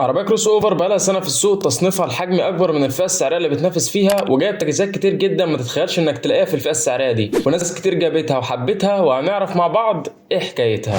عربيه كروس اوفر بقالها سنه في السوق، تصنيفها الحجمي اكبر من الفئه السعريه اللي بتنافس فيها، وجايب تجهيزات كتير جدا ما تتخيلش انك تلاقيها في الفئه السعريه دي، وناس كتير جابتها وحبتها، وهنعرف مع بعض ايه حكايتها.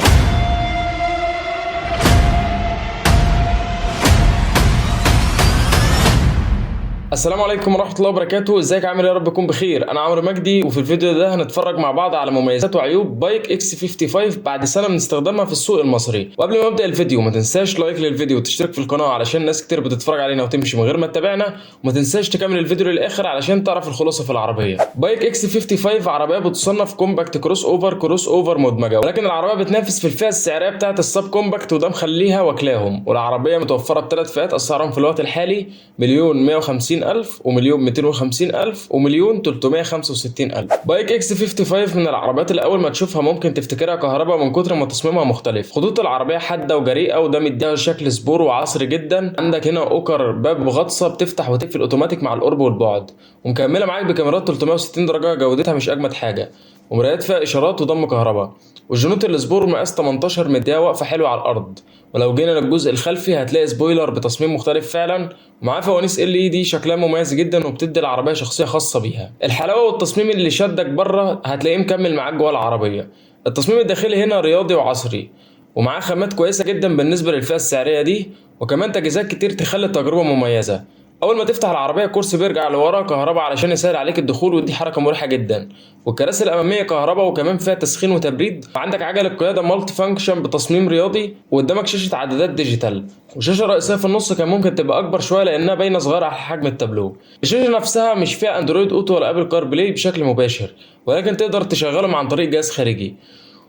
السلام عليكم ورحمه الله وبركاته. ازيك عامل ايه؟ يا رب تكون بخير. انا عمرو مجدي، وفي الفيديو ده هنتفرج مع بعض على مميزات وعيوب بايك اكس 55 بعد سنه من استخدامها في السوق المصري. وقبل ما ابدا الفيديو ما تنساش لايك للفيديو وتشترك في القناه علشان ناس كتير بتتفرج علينا وتمشي من غير ما تتابعنا، وما تنساش تكمل الفيديو للاخر علشان تعرف الخلاصه في العربيه. بايك اكس 55 عربيه بتصنف كومباكت كروس اوفر مدمجه، ولكن العربيه بتنافس في الفئه السعريه بتاعه السب كومباكت، وده مخليها واكلاهم. والعربيه متوفره بثلاث فئات اسعارهم في الوقت الحالي: 1,150,000 ومليون 250,000 ومليون 365,000. بايك اكس 55 من العربيات اللي اول ما تشوفها ممكن تفتكرها كهرباء من كتر ما تصميمها مختلف. خطوط العربيه حاده وجريئه، وده مديها شكل سبور وعصري جدا. عندك هنا اوكر باب غطسه بتفتح وتقفل اوتوماتيك مع القرب والبعد، ومكمله معاك بكاميرات 360 درجه جودتها مش اجمد حاجه، ومرايات فيها اشارات وضم كهرباء. والجنوط السبور مقاس 18 مديها واقفه حلوه على الارض. ولو جينا للجزء الخلفي هتلاقي سبويلر بتصميم مختلف فعلا، ومعاه فوانيس LED شكلها مميز جدا وبتدي العربيه شخصيه خاصه بيها. الحلاوه والتصميم اللي شدك بره هتلاقيه مكمل معاك جوه العربيه. التصميم الداخلي هنا رياضي وعصري، ومعاه خامات كويسه جدا بالنسبه للفئه السعريه دي، وكمان تجهيزات كتير تخلي التجربه مميزه. اول ما تفتح العربيه الكرسي بيرجع لورا كهرباء علشان يسهل عليك الدخول، ودي حركه مريحه جدا. والكراسي الاماميه كهرباء وكمان فيها تسخين وتبريد. وعندك عجله قياده مالتي فانكشن بتصميم رياضي، وقدامك شاشه عدادات ديجيتال، وشاشه رئيسيه في النص كان ممكن تبقى اكبر شويه لانها باينه صغيره على حجم التابلو. الشاشه نفسها مش فيها اندرويد اوتو ولا ابل كار بلاي بشكل مباشر، ولكن تقدر تشغلهم عن طريق جهاز خارجي.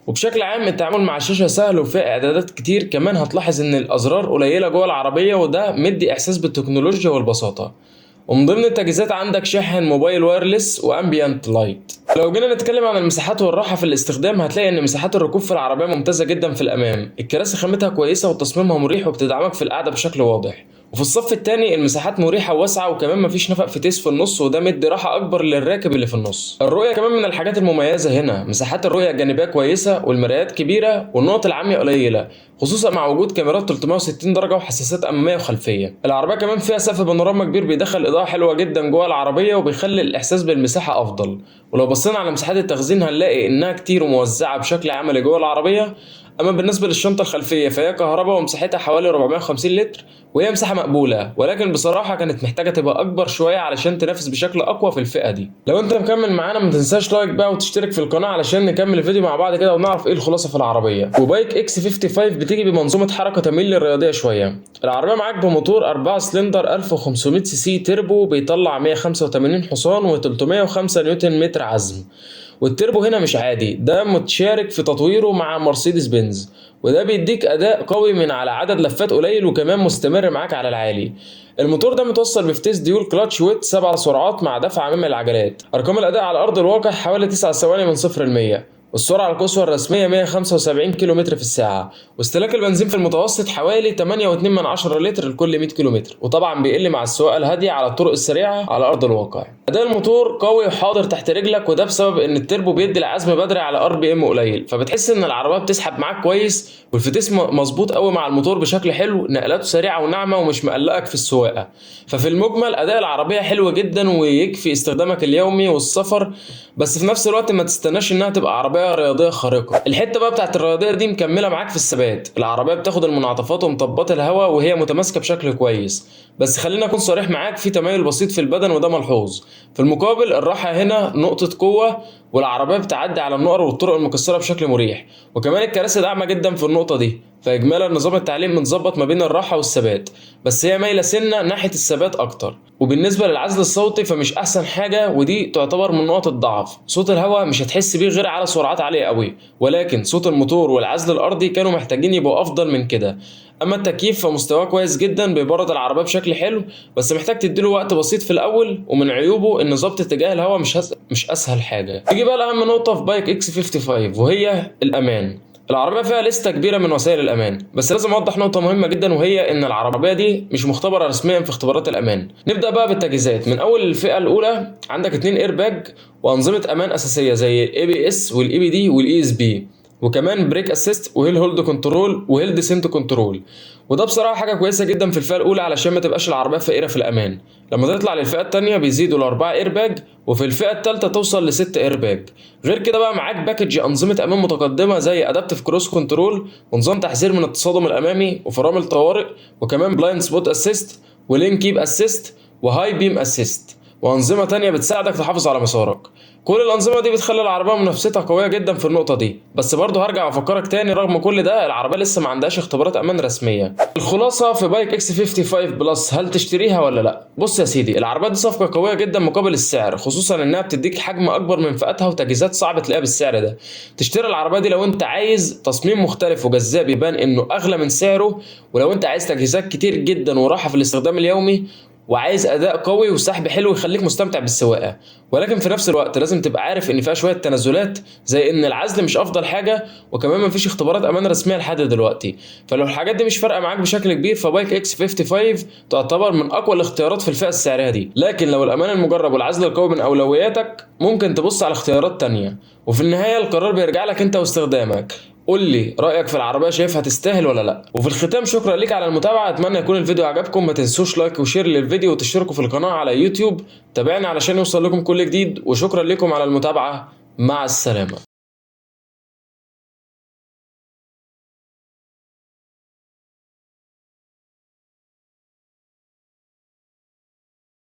وبشكل عام التعامل مع الشاشه سهل وفيها اعدادات كتير. كمان هتلاحظ ان الازرار قليله جوه العربيه، وده مدي احساس بالتكنولوجيا والبساطه. ومن ضمن التجهيزات عندك شاحن موبايل وايرلس وامبيانت لايت. لو جينا نتكلم عن المساحات والراحه في الاستخدام هتلاقي ان مساحات الركوب في العربيه ممتازه جدا. في الامام الكراسي خامتها كويسه وتصميمها مريح وبتدعمك في القعده بشكل واضح. وفي الصف الثاني المساحات مريحه وواسعه، وكمان مفيش نفق فتيس في النص، وده مدي راحه اكبر للراكب اللي في النص. الرؤيه كمان من الحاجات المميزه هنا، مساحات الرؤيه الجانبيه كويسه والمرايات كبيره والنقط العاميه قليله، خصوصا مع وجود كاميرات 360 درجه وحساسات اماميه وخلفيه. العربيه كمان فيها سقف بانوراما كبير بيدخل اضاءه حلوه جدا جوه العربيه وبيخلي الاحساس بالمساحه افضل. ولو بصينا على مساحات التخزين هنلاقي انها كتير وموزعه بشكل عملي جوه العربيه. اما بالنسبه للشنطه الخلفيه فهي كهرباء ومساحتها حوالي 450 لتر، وهي مساحه مقبوله، ولكن بصراحه كانت محتاجه تبقى اكبر شويه علشان تنافس بشكل اقوى في الفئه دي. لو انت مكمل معانا ما تنساش لايك بقى وتشترك في القناه علشان نكمل الفيديو مع بعض كده ونعرف ايه الخلاصه في العربيه. وبايك اكس 55 بتيجي بمنظومه حركه تميل للرياضيه شويه. العربيه معاك بموتور 4 سلندر 1500 سي سي تربو بيطلع 185 حصان و305 نيوتن متر عزم. والتربو هنا مش عادي، ده متشارك في تطويره مع مرسيدس بنز، وده بيديك اداء قوي من على عدد لفات قليل، وكمان مستمر معاك على العالي. الموتور ده متوصل بفتيس ديول كلاتش ويت 7 سرعات مع دفع امام العجلات. ارقام الاداء على ارض الواقع حوالي 9 ثواني من 0 ل 100، والسرعه القصوى الرسميه 175 كيلومتر في الساعه. واستهلاك البنزين في المتوسط حوالي 8.2 لتر لكل 100 كيلومتر، وطبعا بيقل مع السواقه الهاديه على الطرق السريعه على ارض الواقع. اداء الموتور قوي وحاضر تحت رجلك، وده بسبب ان التربو بيدي العزم بدري على RPM قليل، فبتحس ان العربيه بتسحب معاك كويس. والفتيس مظبوط قوي مع الموتور بشكل حلو، نقلاته سريعه وناعمه ومش مقلقك في السواقه. ففي المجمل اداء العربيه حلو جدا ويكفي استخدامك اليومي والسفر، بس في نفس الوقت ما تستناش انها تبقى عربيه رياضيه خارقه. الحته بقى بتاعت الرياضيه دي مكمله معاك في الثبات. العربيه بتاخد المنعطفات ومطبات الهواء وهي متماسكه بشكل كويس، بس خلينا اكون صريح معاك، في تميل بسيط في البدن وده ملحوظ. في المقابل الراحه هنا نقطه قوه، والعربيه بتعدي على النقر والطرق المكسره بشكل مريح، وكمان الكراسي داعمه جدا في النقطه دي. فاجمالا نظام التعليم متظبط ما بين الراحه والثبات، بس هي مايله سنه ناحيه الثبات اكتر. وبالنسبه للعزل الصوتي فمش احسن حاجه، ودي تعتبر من نقط الضعف. صوت الهواء مش هتحس بيه غير على سرعات عاليه قوي، ولكن صوت الموتور والعزل الارضي كانوا محتاجين يبقوا افضل من كده. اما التكييف فمستواه كويس جدا، بيبرد العربيه بشكل حلو، بس محتاج تديله وقت بسيط في الاول. ومن عيوبه ان ظبط اتجاه الهواء مش اسهل حاجه. تيجي بقى لاهم نقطه في بايك اكس 55 وهي الامان. العربية فيها لستة كبيرة من وسائل الأمان، بس لازم أوضح نقطة مهمة جدا، وهي إن العربية دي مش مختبرة رسميا في اختبارات الأمان. نبدأ بقى بالتجهيزات. من أول الفئة الأولى عندك 2 إيرباج وأنظمة أمان أساسية زي ال ABS وال EBD وال ESP، وكمان بريك اسيست وهيل هولد كنترول وهيل ديسنت كنترول. وده بصراحه حاجه كويسه جدا في الفئه الاولى علشان ما تبقاش العربيه فقيره في الامان. لما تطلع للفئه الثانيه بيزيدوا ل4 ايرباج، وفي الفئه الثالثه توصل ل6 ايرباج. غير كده بقى معاك باكج انظمه امان متقدمه زي ادابتيف كروس كنترول ونظام تحذير من التصادم الامامي وفرامل طوارئ، وكمان بلايند سبوت اسيست ولين كيب اسيست وهاي بيم اسيست، وانظمه تانية بتساعدك تحافظ على مسارك. كل الانظمه دي بتخلي العربيه منافستها قويه جدا في النقطه دي. بس برضه هرجع افكرك تاني، رغم كل ده العربيه لسه ما عندهاش اختبارات امان رسميه. الخلاصه في بايك اكس 55 بلس، هل تشتريها ولا لا؟ بص يا سيدي، العربيه دي صفقه قويه جدا مقابل السعر، خصوصا انها بتديك حجم اكبر من فئاتها وتجهيزات صعب تلاقيها بالسعر ده. تشتري العربيه دي لو انت عايز تصميم مختلف وجذاب يبان انه اغلى من سعره، ولو انت عايز تجهيزات كتير جدا وراحه في الاستخدام اليومي، وعايز اداء قوي وسحب حلو يخليك مستمتع بالسواقه. ولكن في نفس الوقت لازم تبقى عارف ان فيها شويه تنازلات، زي ان العزل مش افضل حاجه، وكمان مفيش اختبارات امان رسميه لحد دلوقتي. فلو الحاجات دي مش فارقه معاك بشكل كبير، فبايك اكس 55 تعتبر من اقوى الاختيارات في الفئه السعريه دي. لكن لو الامان المجرب والعزل القوي من اولوياتك، ممكن تبص على اختيارات تانية. وفي النهايه القرار بيرجع لك انت واستخدامك. قول لي رايك في العربيه، شايفها تستاهل ولا لا؟ وفي الختام شكرا ليك على المتابعه، اتمنى يكون الفيديو عجبكم. ما تنسوش لايك وشير للفيديو وتشتركوا في القناه على يوتيوب. تابعنا علشان يوصل لكم كل جديد، وشكرا لكم على المتابعه. مع السلامه.